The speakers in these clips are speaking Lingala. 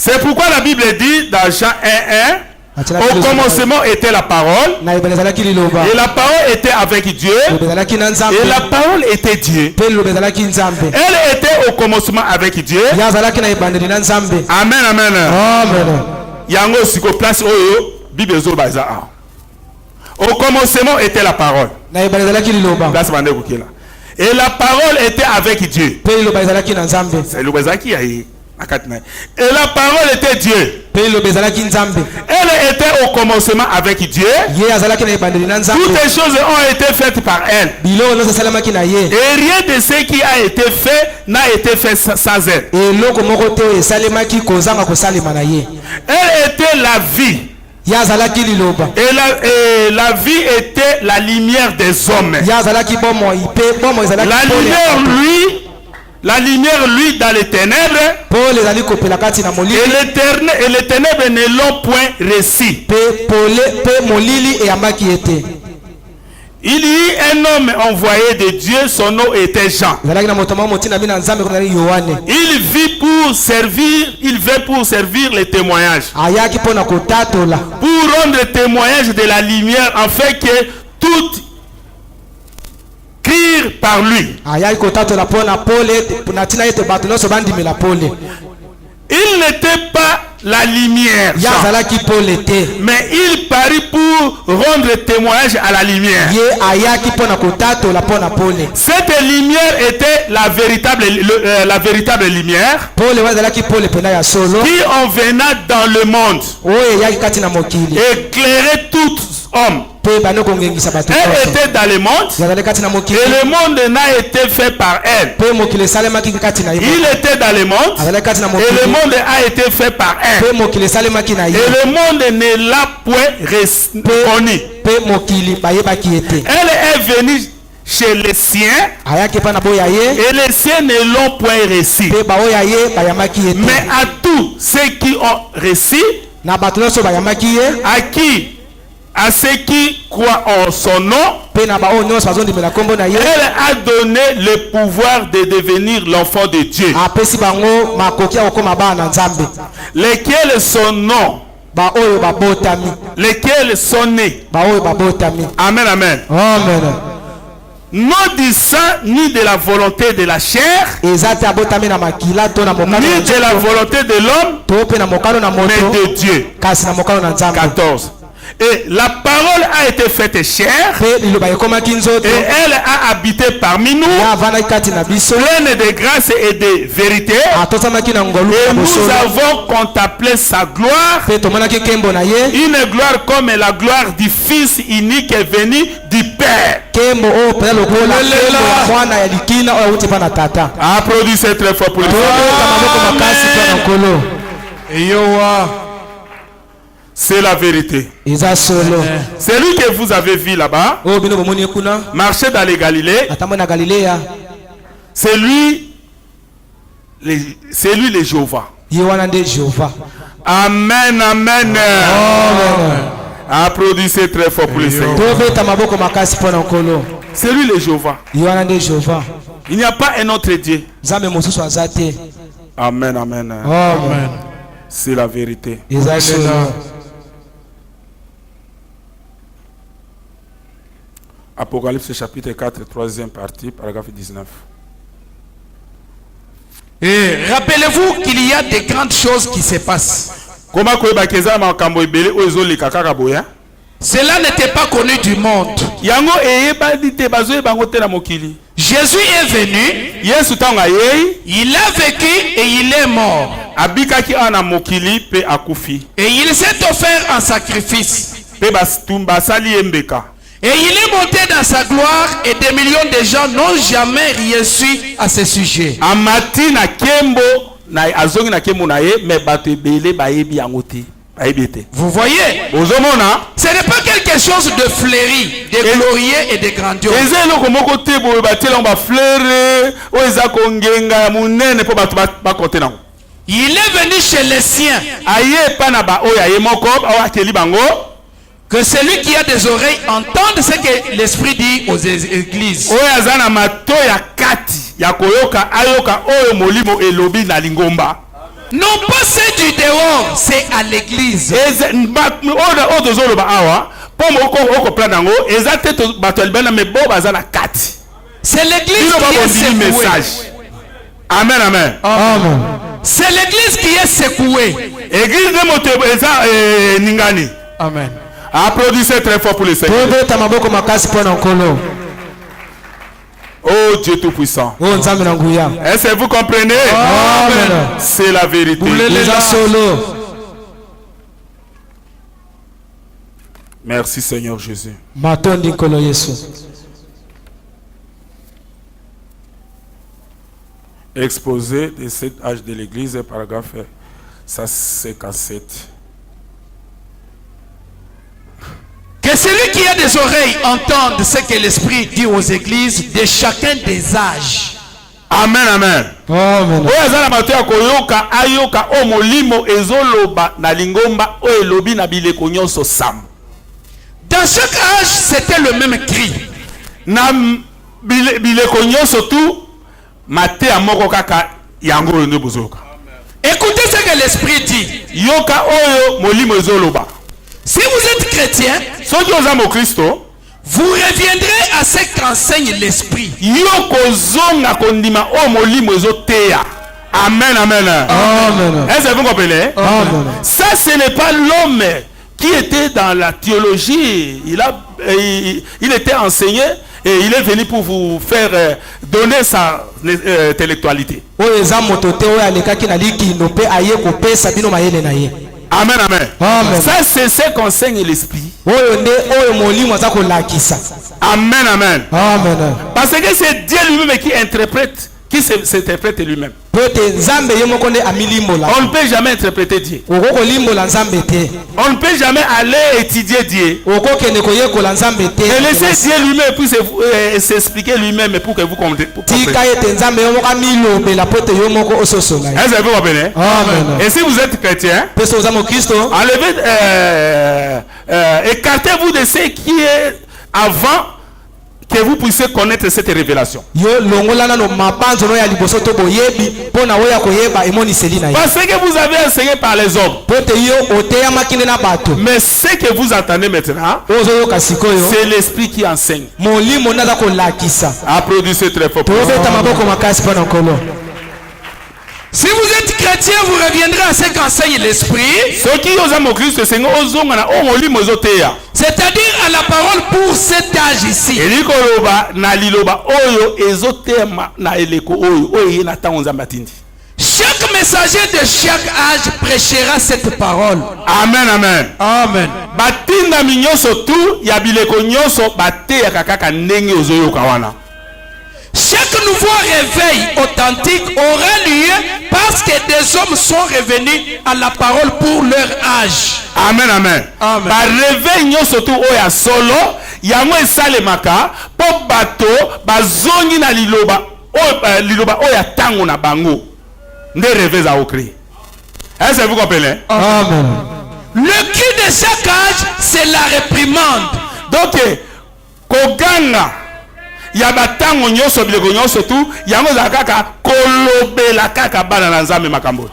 C'est pourquoi la Bible dit dans Jean 1:1, au commencement était la parole, et la parole était avec Dieu, et la parole était Dieu. Elle était au commencement avec Dieu. Amen, amen. Yango siko place oyo Bible zo baza. Au commencement était la parole. Place bande kokela. Et la parole était avec Dieu. C'est le bazaki ayi. Et la parole était Dieu. Elle était au commencement avec Dieu. Toutes les choses ont été faites par elle. Et rien de ce qui a été fait n'a été fait sans elle. Elle était la vie. Et la vie était la lumière des hommes. La lumière, lui, dans les ténèbres. Et les ténèbres ne l'ont point reçu. Il y eut un homme envoyé de Dieu, son nom était Jean. Il vint pour servir les témoignages. Pour rendre témoignage de la lumière, afin que tout crire par lui. Il n'était pas la lumière, Jean, mais il parut pour rendre témoignage à la lumière. Cette lumière était la véritable lumière qui en venant dans le monde éclairait tout homme. Elle était dans le monde et le monde n'a été fait par elle. Il était dans le monde et le monde a été fait par elle. Et le monde ne l'a point reconnu. Elle est venue chez les siens et les siens ne l'ont point reçu. Mais à tous ceux qui ont reçu, à ceux qui croient en son nom, elle a donné le pouvoir de devenir l'enfant de Dieu, lesquels sont non, lesquels sont nés. Amen, amen. Non du sang, ni de la volonté de la chair, ni de la volonté de l'homme, mais de Dieu. 14. Et la parole a été faite chair et elle a habité parmi nous, pleine de grâce et de vérité. Et nous avons contemplé sa gloire, une gloire comme la gloire du Fils unique venu du Père. Applaudissez très fort pour le C'est la vérité. C'est lui que vous avez vu là-bas, marcher dans les Galilées. C'est lui le Jéhovah. Amen, amen. Applaudissez très fort pour le Seigneur. C'est lui le Jéhovah. Il n'y a pas un autre Dieu. Amen, amen. C'est la vérité. Apocalypse chapitre 4, 3e partie, paragraphe 19. Et rappelez-vous qu'il y a des grandes choses qui se passent. Cela n'était pas connu du monde. Jésus est venu, il a vécu et il est mort. Et il s'est offert en sacrifice. Et il est monté dans sa gloire et des millions de gens n'ont jamais rien su à ce sujet. Vous voyez, ce n'est pas quelque chose de fleuri, de glorieux et de grandiose. Il est venu chez les siens. Que celui qui a des oreilles entende ce que l'Esprit dit aux églises. Non pas c'est du dehors, c'est à l'église. C'est l'église qui est secouée. Amen, amen. Amen. C'est l'église qui est secouée. Amen. Applaudissez très fort pour le Seigneur. Oh Dieu Tout-Puissant. Est-ce que vous comprenez? Amen. C'est la vérité. Merci Seigneur Jésus. Exposé de cet âge de l'église, paragraphe 57. Que celui qui a des oreilles entende ce que l'Esprit dit aux églises de chacun des âges. Amen, amen. Amen. Dans chaque âge, c'était le même cri. Écoutez ce que l'Esprit dit. Si vous êtes chrétien, vous reviendrez à ce qu'enseigne l'Esprit. Amen, amen. Est-ce que vous comprenez? Ça, ce n'est pas l'homme qui était dans la théologie. Il était enseigné et il est venu pour vous faire donner sa intellectualité. Amen, amen. Ça, c'est ce qu'enseigne l'Esprit. Amen, amen. Parce que c'est Dieu lui-même qui interprète, qui s'interprète lui-même. On ne peut jamais interpréter Dieu. On ne peut jamais aller étudier Dieu. Et laisser Dieu lui-même puis s'expliquer lui-même pour que vous compreniez. Est-ce que vous comprenez? Et si vous êtes chrétien, enlevez, écartez-vous de ce qui est avant, que vous puissiez connaître cette révélation. Parce que vous avez enseigné par les hommes. Mais ce que vous entendez maintenant, c'est l'Esprit qui enseigne. Applaudissez très fort. Si vous êtes chrétien, vous reviendrez à ce qu'enseigne l'Esprit. C'est-à-dire à la parole pour cet âge ici. Chaque messager de chaque âge prêchera cette parole. Amen, amen. Amen. Chaque nouveau réveil authentique aura lieu parce que des hommes sont revenus à la parole pour leur âge. Amen, amen. Amen. Réveil surtout oya solo yango esalemaka po bato bazongi na liloba oya tango na bango nde réveil za okri. Est-ce que vous comprenez? Amen. Le cri de chaque âge, c'est la réprimande. Donc koganga ya batango nyoso bileko nyoso tu yango za kaka kolobela kaka bana na nzambe makambo.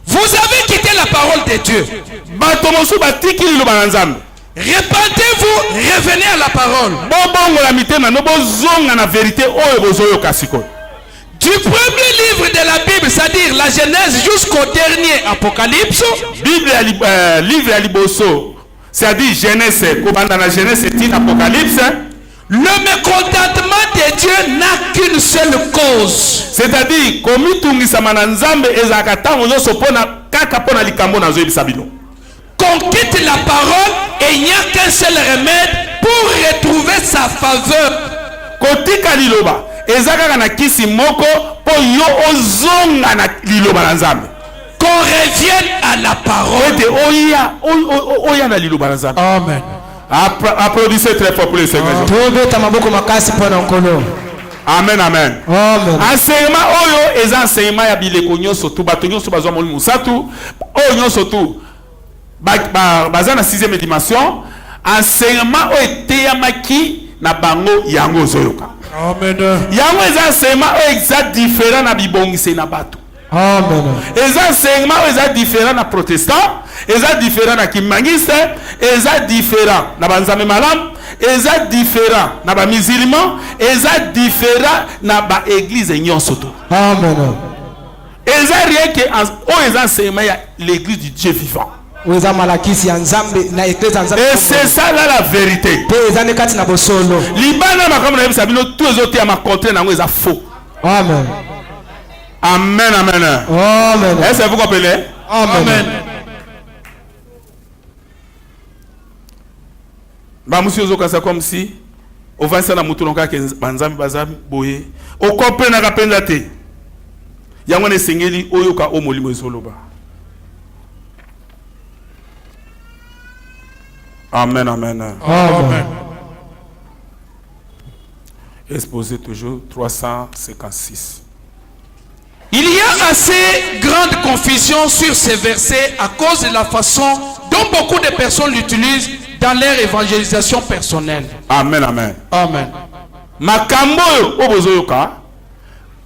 Vous avez quitté la parole de Dieu. Répentez-vous, revenez à la parole. Du premier livre de la Bible, c'est-à-dire la Genèse, jusqu'au dernier Apocalypse. Livre à Liboso, c'est-à-dire Genèse, la Genèse est une Apocalypse. Le mécontentement de Dieu n'a qu'une seule cause. C'est-à-dire, qu'on quitte la parole et il n'y a qu'un seul remède pour retrouver sa faveur. Qu'on revienne à la parole. Amen. Applaudissez très fort pour le Seigneur. Amen, amen. Enseignement oyo est enseignement ya bileko nyoso tu bato nyoso bazwa moli musatu oyo nyoso tu baza na 6e dimension. Enseignement oyo eteyamaki na bango yango zoyoka. Amen. Yango eza enseignement oyo exact différent na bibongisi na bato. Amen. Les enseignements sont différents na protestants, ils sont différents na kimangiste, ils sont différents na banzame malam, ils sont différents na ba musulmans, ils sont différents na ba église nyonso. Amen. Ils sont rien que les enseignements l'église du Dieu vivant. Et c'est ça là la vérité. Libana comme on a vu tous les autres à ma contre na ils faux. Amen. Amen, amen. Amen. Est-ce que vous comprenez? Amen. Bah monsieur Zoka c'est comme si on va essayer na mutu longa ke banzami bazami boye. O comprendre na kapenda te. Yango ne singeli oyoka o molimo ezoloba. Amen, amen. Amen. Exposé toujours 356. Il y a assez grande confusion sur ces versets à cause de la façon dont beaucoup de personnes l'utilisent dans leur évangélisation personnelle. Amen, amen. Amen. Makambo obozoyoka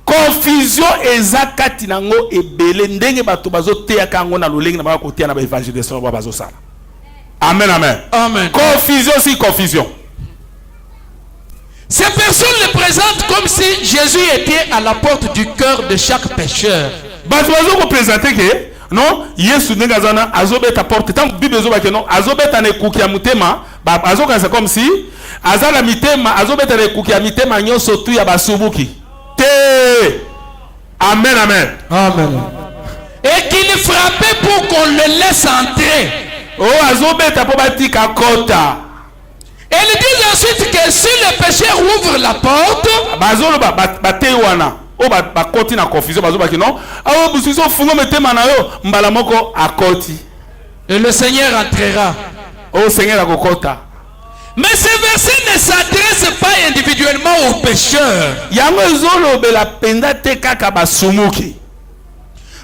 confusion ezakati nango ebele ndenge bato bazoteya kango na lolengi na ba kotia na ba évangélisation ba bazosala. Amen, amen. Amen. Confusion si confusion. Ces personnes le présentent comme si Jésus était à la porte du cœur de chaque pécheur. Bato bazo présenter que non, Yesu ngazana azobeta porte tant Bible ezobaka non, azobeta ne kuki ya mutema, ba azoka c'est comme si azala mitema azobeta ne kuki ya mitema nyonso tu ya basubuki. Te. Amen, amen. Amen. Et qu'il frappait pour qu'on le laisse entrer. Oh azobeta po batika kota. Et il dit ensuite que si le pécheur ouvre la porte, bazolo batewana o bakoti na confusion bazoba ki non awo busiso fungo metema na yo mbala moko akoti et le Seigneur entrera. O Seigneur akokota. Mais ces versets ne s'adressent pas individuellement aux pécheurs. Yango ezolo bela penda te kaka basumuki.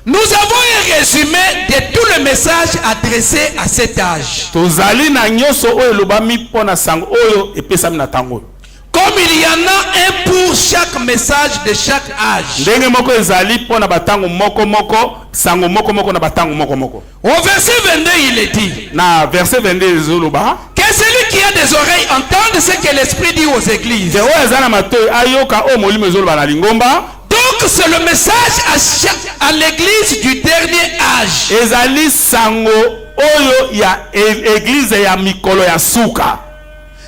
Nous avons un résumé de tout le message adressé à cet âge. Tozali na nyoso oyo lobami pona sango oyo epesami na tango. Comme il y en a un pour chaque message de chaque âge. Ndenge moko ezali pona batango moko moko sango moko moko na batango moko moko. Au verset 22 il est dit. Na verset 22 ezoloba. Que celui qui a des oreilles entende ce que l'Esprit dit aux églises. De oyo ezana matoyi ayoka o molimo ezoloba na lingomba. Donc c'est le message à l'église du dernier âge. Ezali sango oyo ya église ya mikolo ya suka.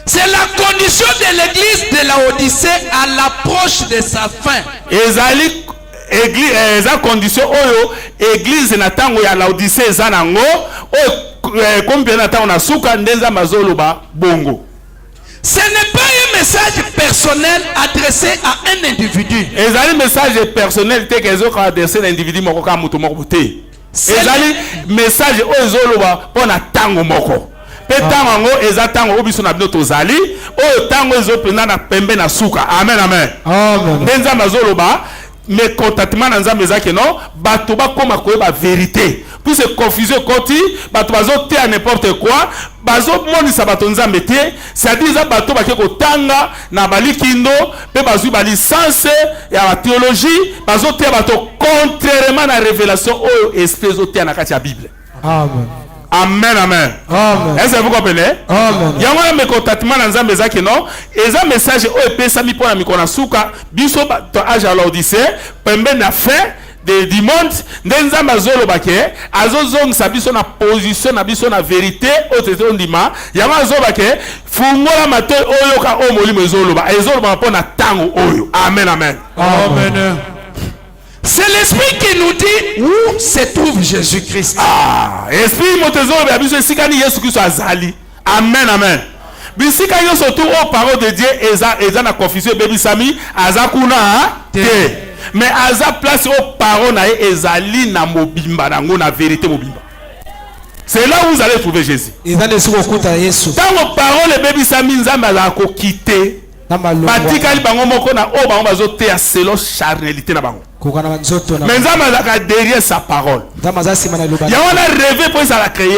C'est la condition de l'église de la Odyssée à l'approche de sa fin. Ezali église eza condition oyo église na tango ya Laodicée eza nango oyo combien na tango na suka ndenza mazoloba bongo. Ce n'est pas un message personnel adressé à un individu. Ezali message personnel te kezo ka adressé à individu moko ka mutu moko te. Ezali message oyo zoloba pona tango moko. Pe tango ngo eza tango obiso na bino tozali oyo tango ezo pena na pembe na suka. Amen, amen. Amen. Ndenza mazoloba mais contatement na nzambe ezaki non bato bakoma koyeba vérité puis c'est confusion koti bato bazote à n'importe quoi bazo monisa bato nzambe te c'est-à-dire za bato bake kotanga na balikindo pe bazwi ba licence ya théologie bazote bato contrairement na révélation oyo esprit ezote na kati ya Bible. Amen. Amen, amen. Amen. Est-ce que vous comprenez? Amen. Yango na mekotatement na nzambe ezaki non eza message oyo epesami pona mikona suka biso to age à l'Odyssée pembe na fin du monde nde nzambe azoloba ke azozongisa biso na position na biso na vérité oyo tete ondima yango azoloba ke fungola matoyi oyo ka oyo molimo ezoloba mpona tango oyo. Amen, amen. Amen. C'est l'esprit qui nous dit où se trouve Jésus-Christ. Ah, esprit motezo ya biso esikani Yesu Kristo azali. Amen, amen. Bisika yo surtout aux paroles de Dieu eza na confusion bebisami azakuna te. Mais aza place aux paroles na ezali na mobimba nango na vérité mobimba. C'est là où vous allez trouver Jésus. Dans vos paroles bebisami nzambe azako quitter. Batikali bango moko na o bango bazote ya selon charnalité na bango. Mais Nzambe azaka derrière sa parole. Il y a un rêve pour ça la créer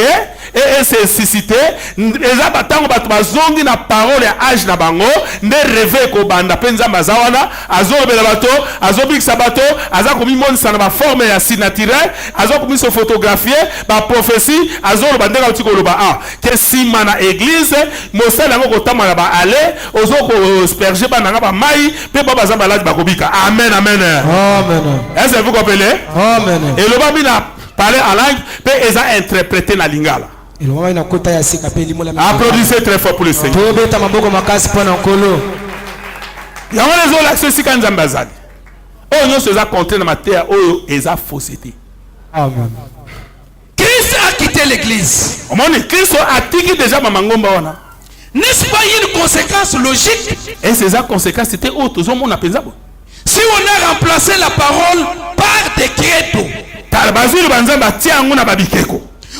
et c'est suscité. Eza batango batu bazongi na parole ya âge na bango ne rêve ko banda pe Nzambe azawana azobela bato azobikisa bato azakomi monisa na ba forme ya si naturel azakomi se photographier ba prophétie azolo bandeka utiko loba que si mana église mosala ngo kotama na ba aller ozoko asperger ba nanga ba mai pe ba bazamba la bakobika. Amen amen. Amen. Est-ce que vous comprenez? Amen. Et le babi n'a parlé en langue, puis ils ont interprété la lingala. Applaudissez très fort pour le Seigneur. Il y a des autres actions qui sont bazali. Oh non, c'est ça contre la matière, oh ils ont fausseté. Amen. Christ a quitté l'église. Au moment où Christ a quitté déjà Mamangomba wana. N'est-ce pas une conséquence logique? Et ces conséquences c'était autre, tout le monde a pensé. Si on a remplacé la parole par des credos,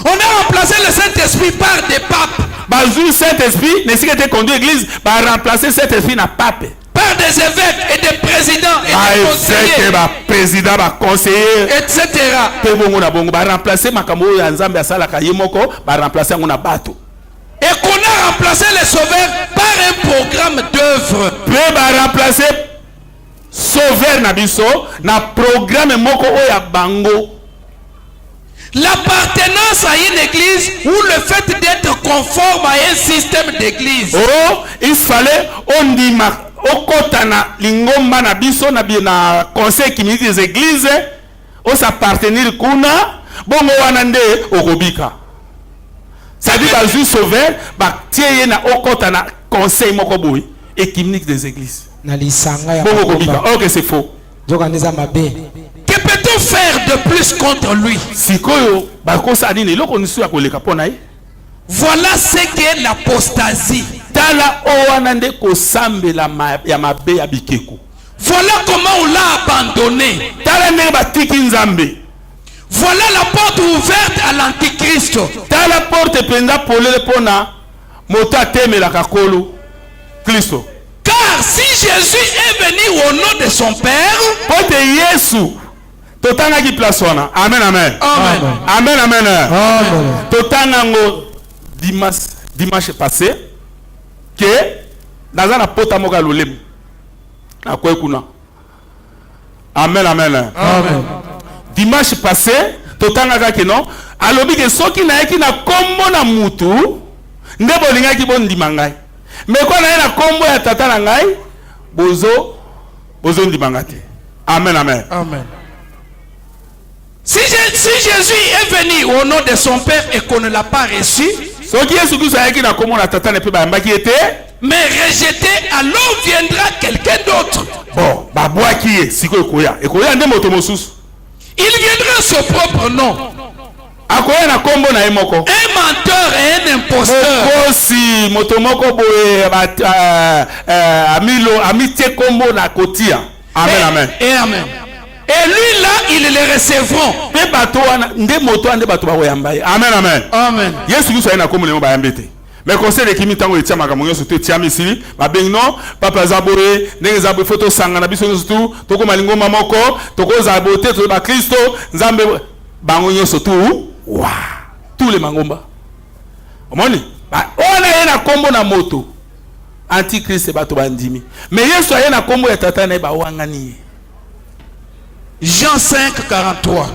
on a remplacé le Saint-Esprit par des papes. Le Saint-Esprit, ne s'est conduit l'église, va remplacer cet esprit na pape. Par des évêques et des présidents et des conseillers. Président, conseiller, etc. Va remplacer Makambo ya Nzambe asala kayemoko, va remplacer ngona bato. Et qu'on a remplacé les sauveurs par un programme d'œuvre. Peut va remplacer sauveur na biso na programme moko oya bango. L'appartenance à une église ou le fait d'être conforme à un système d'église. Oh, il fallait on dit okotana lingomba na biso na bien conseil communiste des églises o s'appartenir kuna bongo wanande okobika. Ça dit ba juste sauveur ba tieye na okotana conseil moko boy et communiste des églises. Ok, c'est faux. Que peut-on faire de plus contre lui? Voilà ce qu'est l'apostasie. Voilà comment on l'a abandonné. Voilà la porte ouverte à l'antichrist. Car si Jésus est venu au nom de son Père, amen, amen. Amen. Amen, amen. Amen. Dimanche passé, que dans un apôtre moka lolem. Amen, amen. Amen. Dimanche passé, totanga que non, alobi que soki na yaki na kombo na mutu, ndebo linga ki bon dimangai. Mais quand on a combo ya tata na ngai, bozo ndimangate. Amen, amen. Amen. Si Jésus est venu au nom de son Père et qu'on ne l'a pas reçu, mais rejeté, alors viendra quelqu'un d'autre. Bon, il viendra son propre nom. Un menteur et un imposteur. Amen, amen. Et amen. Et lui là, ils les recevront. Amen, amen. Amen. Mais conseil de kimi tango etia makambo nyonso te tia misili ba bengno papa zabore ndenge zabore photo sanga na biso nyonso tu toko malingo mamoko toko zabote to ba Kristo nzambe bango nyonso tu wa tous les mangomba omoni ba ona yena kombo na moto antichrist bato bandimi mais yesu ayena kombo ya tata na ba wangani. Jean 5:43.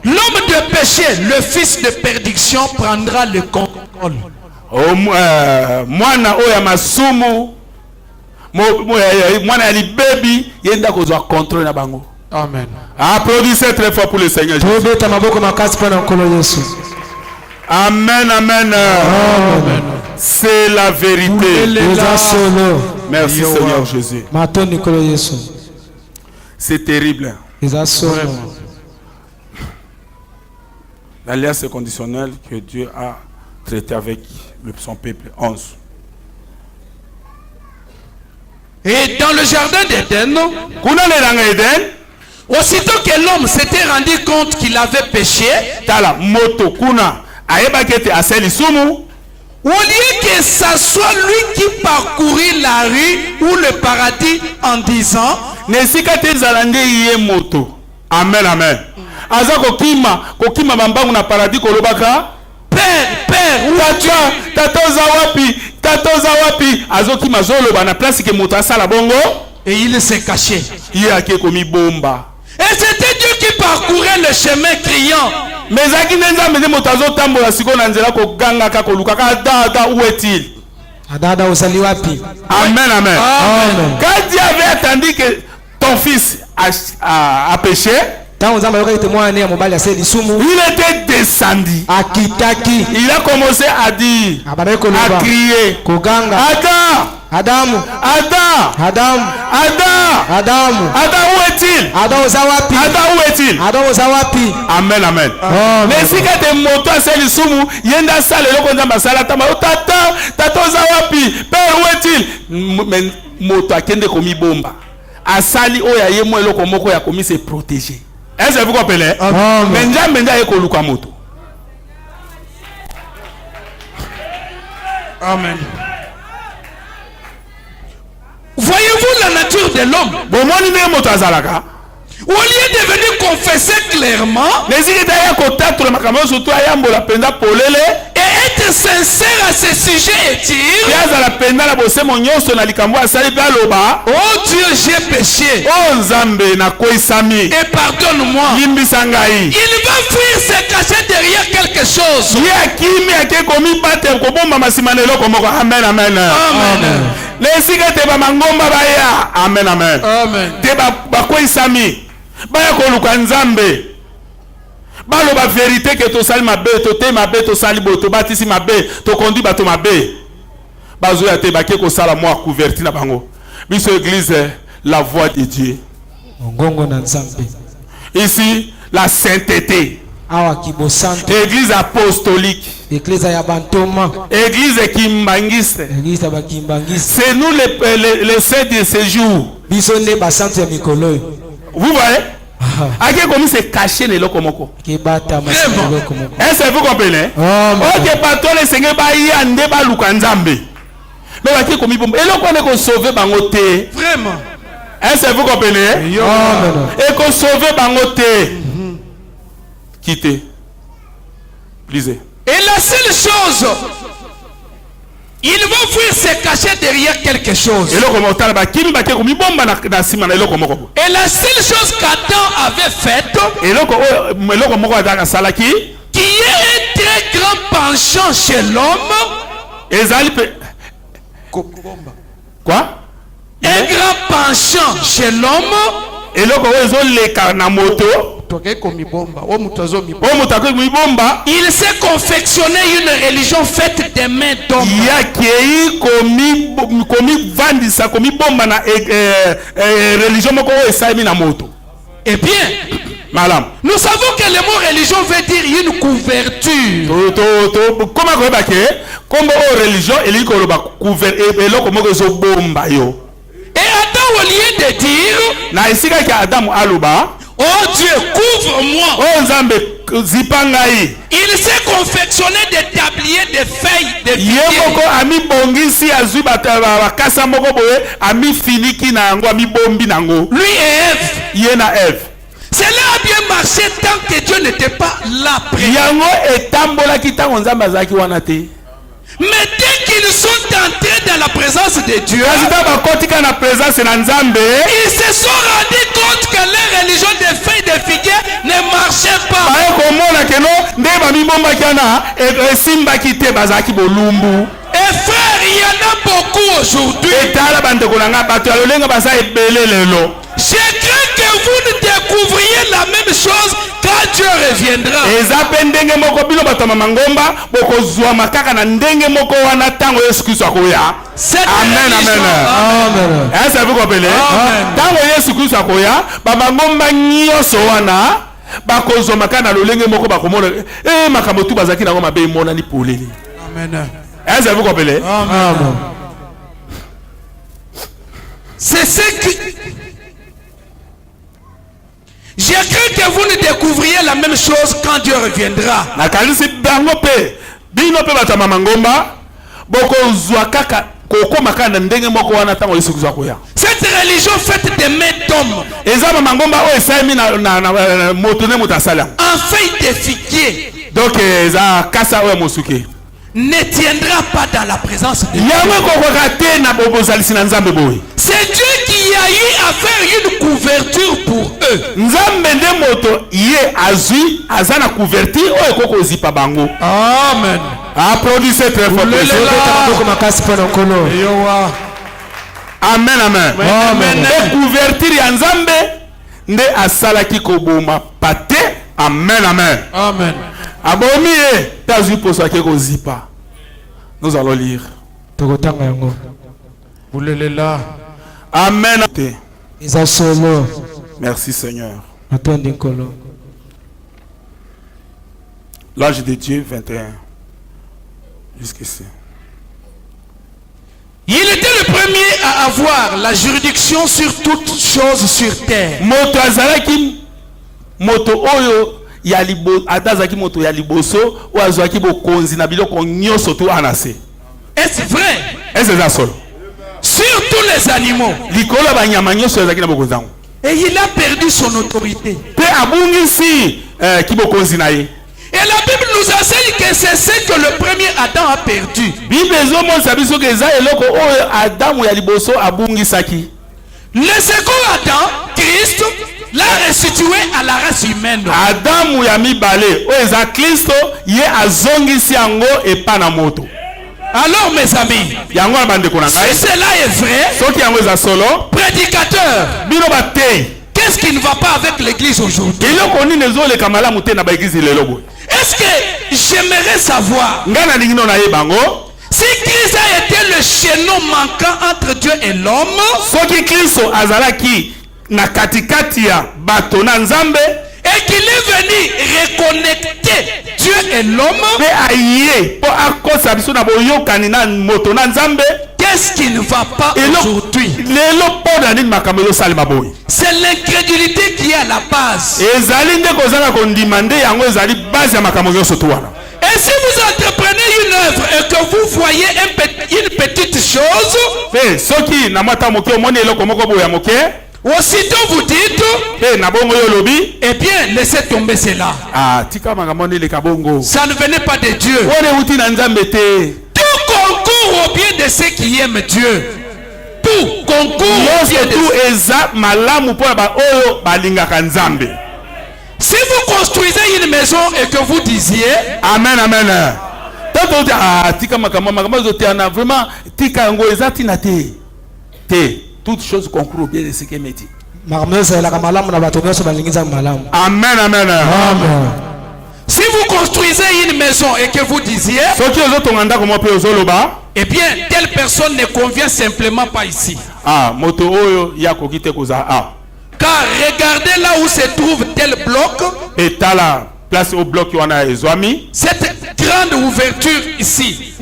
L'homme de péché, le fils de perdition prendra le contrôle. Mwana oya masumu mwana ya libebi yenda kozwa contrôle na bango. Amen. Applaudissez très fort pour le Seigneur Jésus. Amen, amen. Amen. C'est la vérité. Merci Seigneur Jésus. C'est terrible. L'alliance conditionnelle que Dieu a traité avec son peuple. 11. Et dans le jardin d'Éden, aussitôt que l'homme s'était rendu compte qu'il avait péché, au lieu que ça soit lui qui parcourit la rue ou le paradis en disant Amen, amen. Aza kokima bambangu na paradis kolobaka. Père, tata oza wapi. Azokima zoloba na place ke moto asala bongo. Et il s'est caché. Ye ake komi bomba. Et c'était Dieu qui parcourait le chemin criant. Mais zaki nenza meze moto azotambola siko na nzela koganga ka kolukaka ada où est-il? Adada osali wapi? Amen, amen. Quand Dieu avait attendu que ton fils a péché, il était descendu. Il a commencé à dire, à crier, Adam, où est-il? Adam, où est-il? Amen, amen. Mais si tu es moto à celle sumu, yenda sale loko nzamba sala tama tata ozawapi, père où est-il? Moto akende komi bomba. Asali oya ye mo eloko moko ya komi se protéger. Est-ce que vous comprenez? Menja eko luka moto. Amen. Voyez-vous la nature de l'homme? Au lieu de venir confesser clairement et être sincère à ce sujet et dire, oh Dieu, j'ai péché et pardonne-moi, il va fuir se cacher derrière quelque chose. Amen, amen. Amen, amen. Baya koluka nzambe baloba vérité que to sali mabe to te mabe to sali boto batisi mabe to conduit bato mabe bazoya te bake ko sala moi couverture na bango biso église la voix de Dieu ngongo na nzambe ici la sainteté awa kibosante église apostolique église ya bantoma église kimbangiste église ya bakimbangiste c'est nous les saints de ce jour biso ne ba centre ya mikolo. Vous voyez? Ake komi se cacher les lokomoko. Est-ce que vous comprenez? Ok, bateau les seigneurs ba yande ba luka nzambe. Mais ake komi bombe. Et loko ne ko sauver bangote. Vraiment. Est-ce que vous comprenez? Et ko sauver bangote. Quittez. Lisez. Et la seule chose, il va fuir se cacher derrière quelque chose. Et la seule chose qu'Adam avait faite, qui est un très grand penchant chez l'homme, quoi? Un grand penchant chez l'homme, il s'est confectionné une religion faite des mains d'hommes. Eh bien, madame, nous savons que le mot religion veut dire une couverture. Et Adam, au lieu de dire, oh Dieu, couvre-moi, il s'est confectionné des tabliers de feuilles de figuier. Lui et Ève. Cela a bien marché tant que Dieu n'était pas là près. Mais dès qu'ils sont entrés dans la présence de Dieu, ils se sont rendus compte que leur religion de feuilles de figuier ne marchait pas. Et frère, il y en a beaucoup aujourd'hui. Je crains que vous ne découvriez la même chose quand Dieu reviendra. C'est amen, amen. Amen. Est-ce que vous comprenez? Tango Yesu Christ akoya, babangomba nyoso wana, bakozwa makana lolenge moko bakomona, makambo tu bazaki na ngoma be mona ni poleli. Amen. Est-ce que vous comprenez? Amen. C'est ce que je crains que vous ne découvriez la même chose quand Dieu reviendra. Na kalisi bango pe, bino pe batama mangomba, boko zwa kaka Cette religion faite des mains d'hommes, en feuille de figuier, donc ne tiendra pas dans la présence de Dieu. C'est Dieu qui a eu à faire une couverture pour eux. Amen. Applaudissez très fort. Amen, amen. Amen. Couverture ya Nzambe nde asalaki koboma pate. Amen, amen. Amen. Abomi tazu posaki kozipa. Nous allons lire. Amen. Merci Seigneur. L'âge de Dieu 21. Jusqu'ici. Il était le premier à avoir la juridiction sur toutes choses sur terre. Moto azalaki moto oyo ya libo atazaki moto ya liboso o azwaki bokonzi na biloko nyoso to anase. Est-ce vrai? Est-ce ça seul? Sur tous les animaux. Likolo ba nyama nyoso azaki na bokonzi. Et il a perdu son autorité. Pe abungisi ki bokonzi na ye. Et la Bible nous enseigne que c'est ce que le premier Adam a perdu. Le second Adam, Christ, l'a restitué à la race humaine. Alors mes amis, si cela est vrai, prédicateur, qu'est-ce qui ne va pas avec l'église aujourd'hui? Est-ce que j'aimerais savoir si Christ a été le chaînon manquant entre Dieu et l'homme, et qu'il est venu reconnecter Dieu et l'homme, qu'est-ce qui ne va pas aujourd'hui? C'est l'incrédulité qui est à la base. Et si vous entreprenez une œuvre et que vous voyez une petite chose, aussitôt vous dites, eh bien laissez tomber cela. Ça ne venait pas de Dieu. Tout concourt au bien de ceux qui aiment Dieu. Tout concourt au bien de ceux. Si vous construisez une maison et que vous disiez amen, amen. Toutes choses concourent au bien de ce qui est métier. Amen, amen. Si vous construisez une maison et que vous disiez eh bien telle personne ne convient simplement pas ici. Car regardez là où se trouve tel bloc. Et t'as la place au bloc où on a Ezwami. Cette grande ouverture ici.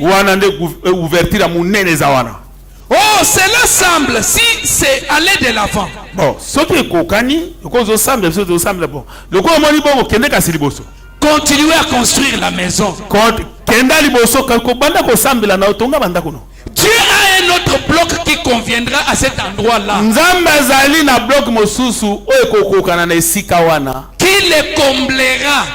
Oh, cela semble si c'est aller de l'avant. Bon, ce qui est kokani, continuez à construire la maison. Dieu a un autre bloc qui conviendra à cet endroit-là. Qui le comblera.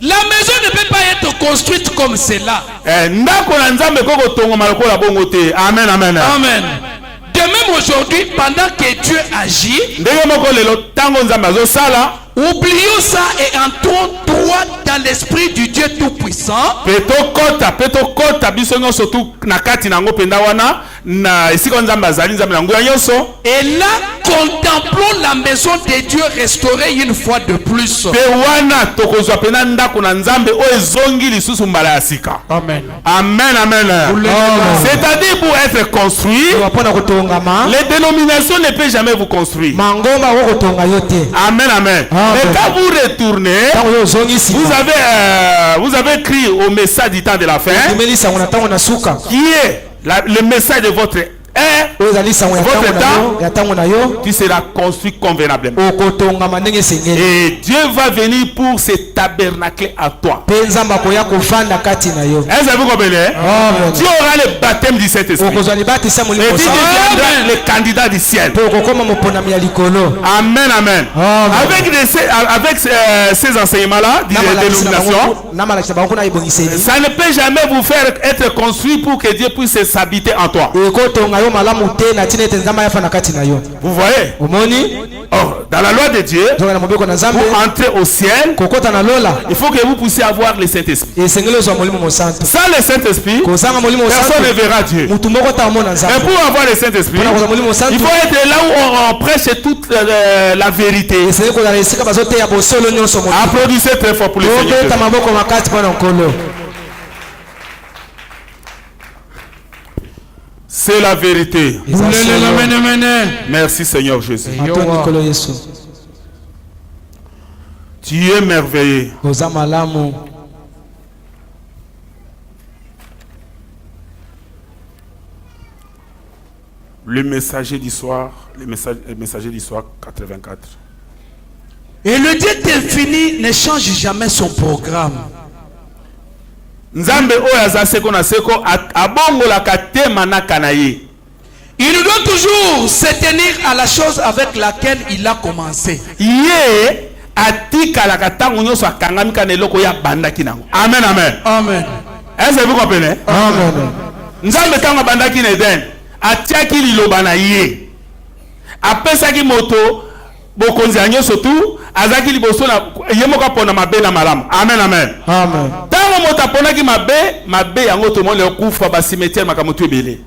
La maison ne peut pas être construite comme cela. Amen, amen. Amen. De même aujourd'hui, pendant que Dieu agit, oublions ça et entrons droit dans l'esprit du Dieu Tout-Puissant. Et là, contemplons la maison de Dieu restaurée une fois de plus. Amen. Amen, amen. C'est-à-dire pour être construit, les dénominations ne peuvent jamais vous construire. Amen, amen. Mais quand vous retournez, vous avez écrit au message du temps de la fin, qui est le message de votre votre temps, tu seras construit convenablement. Et Dieu va venir pour se tabernacler à toi. Est-ce que vous comprenez? Tu auras le baptême du Saint-Esprit. Et tu deviendras le candidat du ciel. Amen, amen. Avec ces enseignements-là, des dénominations, ça ne peut jamais vous faire être construit pour que Dieu puisse s'habiter en toi. Vous voyez? Or, dans la loi de Dieu, pour entrer au ciel, il faut que vous puissiez avoir le Saint-Esprit. Sans le Saint-Esprit, personne ne verra Dieu. Et pour avoir le Saint-Esprit, il faut être là où on prêche toute la vérité. Applaudissez très fort pour le Seigneur. C'est la vérité. Merci Seigneur Jésus. Tu es merveilleux. Le messager du soir, le messager du soir 84. Et le Dieu infini ne change jamais son programme. Nzambe oyaza seko na seko abongola katema na kanaye. Il doit toujours se tenir à la chose avec laquelle il a commencé. Yé atika la katango nyoso akangami kaneloko ya bandaki nango. Amen, amen. Amen. Est-ce que vous comprenez? Amen. Nzambe tango bandaki na Eden atiaki liloba na ye. Apesaki moto bokonzi anyoso tu azaki liboso na yemoka pona mabe na malamu. Amen, amen. Amen. Tango moto ponaki mabe yango to mole okufa ba cimetière makamutu ebele.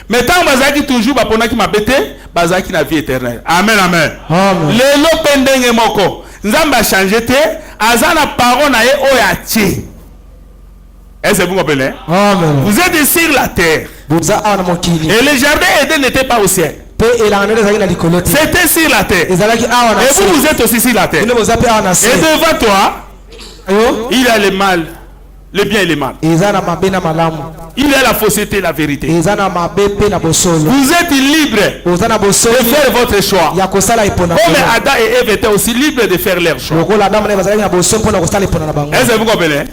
Mais tant bazaki toujours ba ponaki mabe te bazaki na vie éternelle. Amen, amen. Amen. Lelo pendenge moko Nzambe a changé te azana parole na ye oyachi. Est-ce que vous comprenez? Amen. Vous êtes sur la terre. Et le jardin Éden n'était pas au ciel. C'était sur la terre. Et vous êtes aussi sur la terre. Et devant toi, il y a le mal, le bien et le mal. Il y a la fausseté et la vérité. Vous êtes libre de faire votre choix. Comme Adam et Ève étaient aussi libres de faire leur choix. Est-ce que vous comprenez?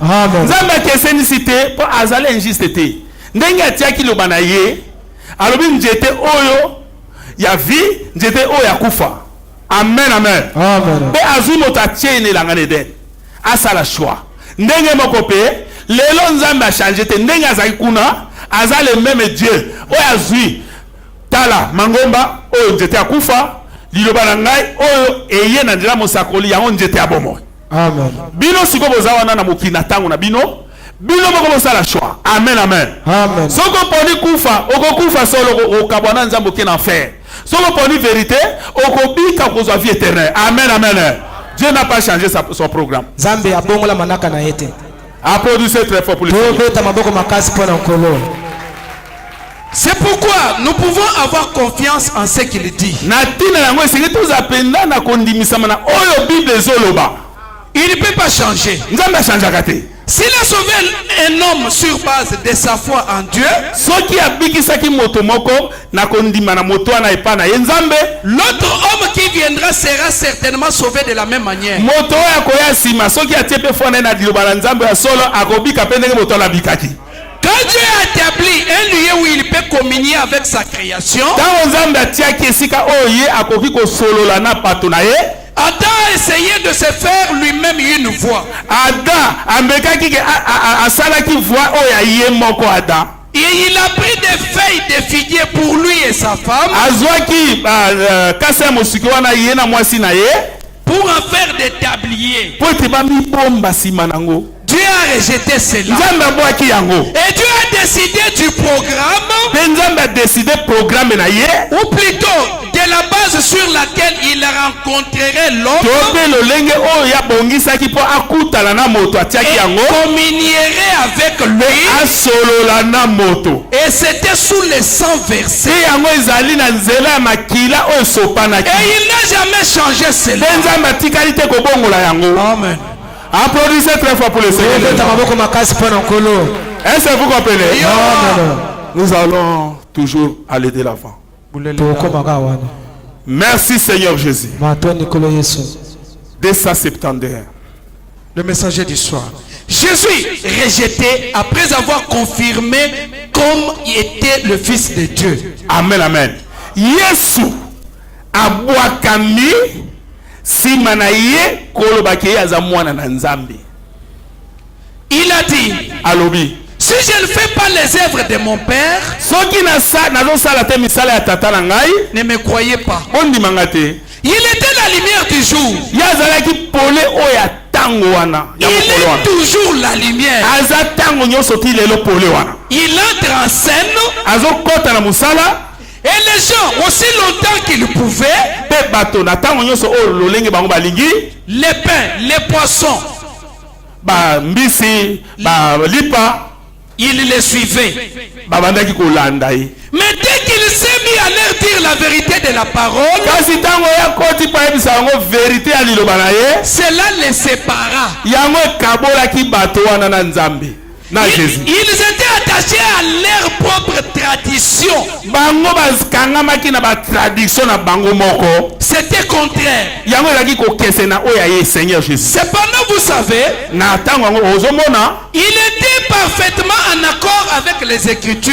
Nzambe keseni cité pour azale injusté. Ndenge atiaki lobana ye, alobi njete oyo ya vie, njete oyo ya kufa. Amen, amen. Amen. Pe azui moto atiene langa Eden. Asa la choix. Ndenge moko pe, lelo Nzambe a changé te, ndenge azaki kuna, aza le même Dieu. Oyo azui tala mangomba oyo njete ya kufa, liloba na ngai oyo eye na ndela mosakoli yango njete ya bomo. Amen. Bino siko bozawana na mokina tango na bino. Bino moko la choix. Amen, amen. Amen. Soko poni kufa, oko kufa solo okabwana Nzambe ke na faire. Soko poni vérité, oko bika kozwa vie éternelle. Amen, amen. Dieu n'a pas changé son programme. Nzambe abongola manaka na yete. Applaudissez très fort pour le C'est pourquoi nous pouvons avoir confiance en ce qu'il dit. Natina yango esengi tozapenda na kondimisama na oyo Bible zoloba. Il ne peut pas changer. Nzambe changeaka te. S'il a sauvé un homme sur base de sa foi en Dieu, l'autre homme qui viendra sera certainement sauvé de la même manière. Quand Dieu a établi un lieu où il peut communier avec sa création, Adam a essayé de se faire lui-même une voix. Et il a pris des feuilles de figuier pour lui et sa femme pour en faire des tabliers. Dieu a rejeté cela. Et Dieu a décidé du programme, ou plutôt de la base sur laquelle il rencontrerait l'homme et communierait avec lui. Et c'était sous les 100 versets. Et il n'a jamais changé cela. Amen. Applaudissez très fort pour le Seigneur. Est-ce que vous comprenez? Nous allons toujours aller de l'avant. Merci Seigneur Jésus. 271. Le messager du soir. Jésus rejeté après avoir confirmé comme il était le Fils de Dieu. Amen, amen. Yesu abwakami simanaye kolobake azamwana na nzambe. Il a dit, alobi, si je ne fais pas les œuvres de mon Père, ne me croyez pas. Il était la lumière du jour. Il est toujours la lumière. Il entre en scène. Et les gens, aussi longtemps qu'ils pouvaient, les pains, les poissons, il les suivait. Mais dès qu'il s'est mis à leur dire la vérité de la parole, cela les sépara. Ils étaient attachés à leur propre tradition. C'était contraire. Cependant, vous savez, il était parfaitement en accord avec les Écritures.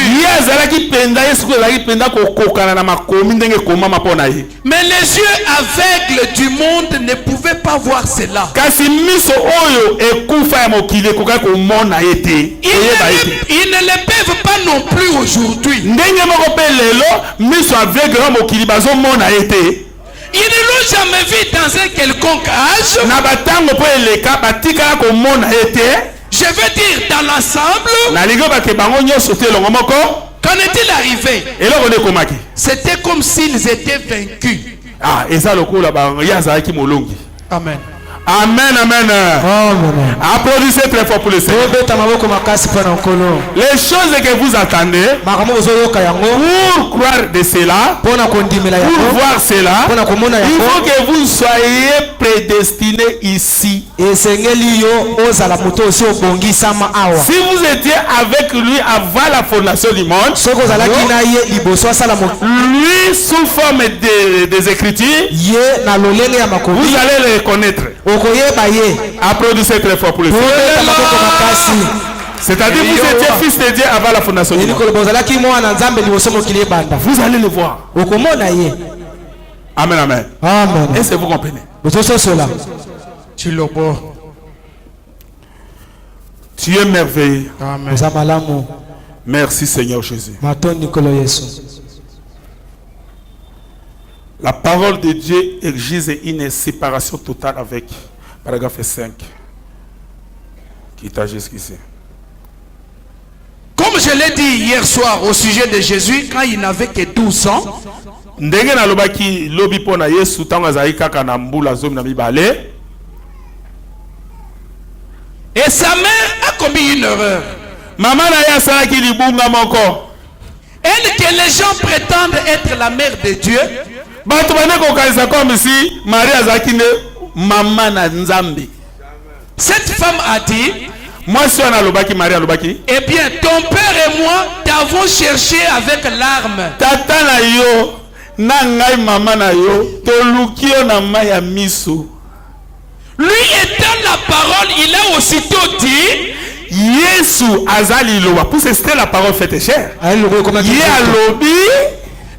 Mais les yeux aveugles du monde ne pouvaient pas voir cela. Ils ne le peuvent pas non plus aujourd'hui. Ils ne l'ont jamais vu dans un quelconque âge. Je veux dire dans l'ensemble. Qu'en est-il arrivé? C'était comme s'ils étaient vaincus. Amen. Amen, amen. Applaudissez très fort pour le Seigneur. Les choses que vous attendez, pour croire de cela, pour voir cela, il faut que vous soyez prédestinés ici. Si vous étiez avec lui avant la fondation du monde, lui sous forme des Écritures, vous allez le reconnaître. Applaudissez très fort pour le Seigneur. C'est-à-dire que vous étiez fils de Dieu avant la fondation du monde. Vous allez le voir. Amen, amen. Est-ce que vous comprenez? Tu es merveilleux. Amen. Merci Seigneur Jésus. La parole de Dieu exige une séparation totale avec paragraphe 5 qui t'a jusqu'ici. Comme je l'ai dit hier soir au sujet de Jésus, quand il n'avait que 12 ans, et sa mère a commis une erreur. Elle que les gens prétendent être la mère de Dieu, cette femme a dit, eh bien ton père et moi t'avons cherché avec larmes. Lui étant la parole, il a aussitôt dit, Yesu azali loba. Pour c'était la parole faite chère.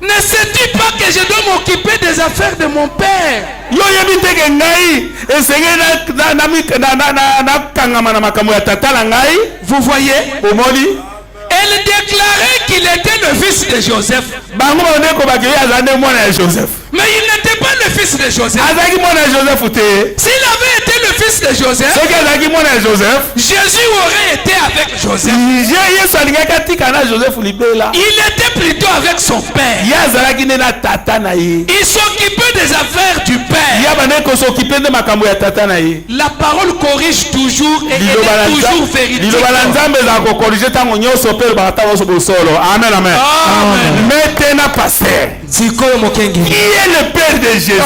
Ne sais-tu pas que je dois m'occuper des affaires de mon père? Vous voyez? Elle déclarait qu'il était le fils de Joseph. Mais il n'était pas le fils de Joseph. S'il avait été le fils de Joseph, Jésus aurait été avec Joseph. Il était plutôt avec son père. Il s'occupait des affaires du père. La parole corrige toujours et elle est toujours véridique. Amen, amen. Maintenant, pasteur, qui est le père de Jésus?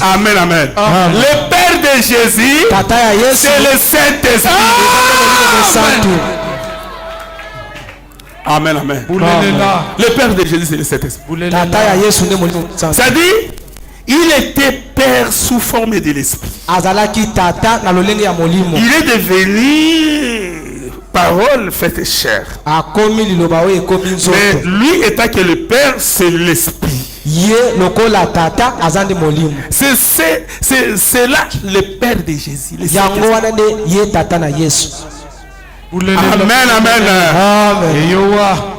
Amen, amen. Le père de Jésus, c'est le Saint-Esprit. Amen, amen. Le Père de Jésus, c'est le Saint-Esprit. C'est-à-dire, il était Père sous forme de l'Esprit. Il est devenu parole faite chair. Mais lui étant que le Père, c'est l'Esprit. C'est là le Père de Jésus. Amen, amen.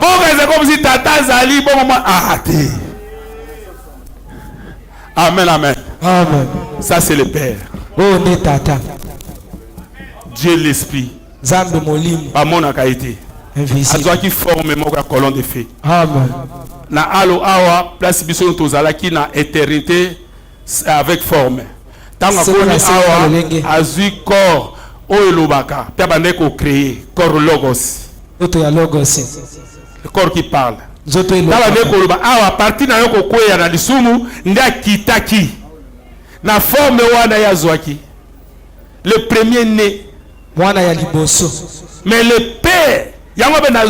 Bon, c'est comme si Tata Zali, bon moment, arrêtez. Amen, amen. Amen. Ça, c'est le Père. Oh, ne Tata. Dieu l'Esprit. Zambe molim. Pas mon akaïté. Invisible. A qui forme mon colonne de feu. Amen. Na alo awa place biso tozala qui na éternité avec forme. Tant que awa azui corps o elobaka pe bande ko créer corps logos. Auto ya logos. Le corps qui parle. Zoto elobaka. Tala ne ko loba awa parti na yoko koya na lisumu nda kitaki. Na forme wana ya zwaki. Le premier né mwana ya liboso. Mais le Père yango be na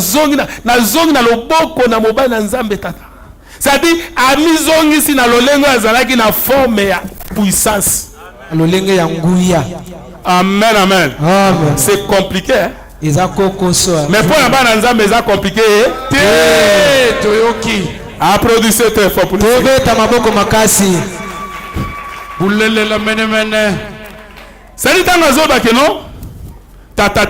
zongi na loboko na mobali na Nzambe tata. C'est-à-dire amizongi si na lolengo azalaki na forme ya puissance. Lolenge ya nguya. Amen, amen. Amen. C'est compliqué. Hein? Mais pour la bande Nzambe c'est compliqué. Toyoki. Applaudissez très fort pour nous. Tobeta maboko makasi. Bulele la mene mene. C'est dit dans la zone que non. Tata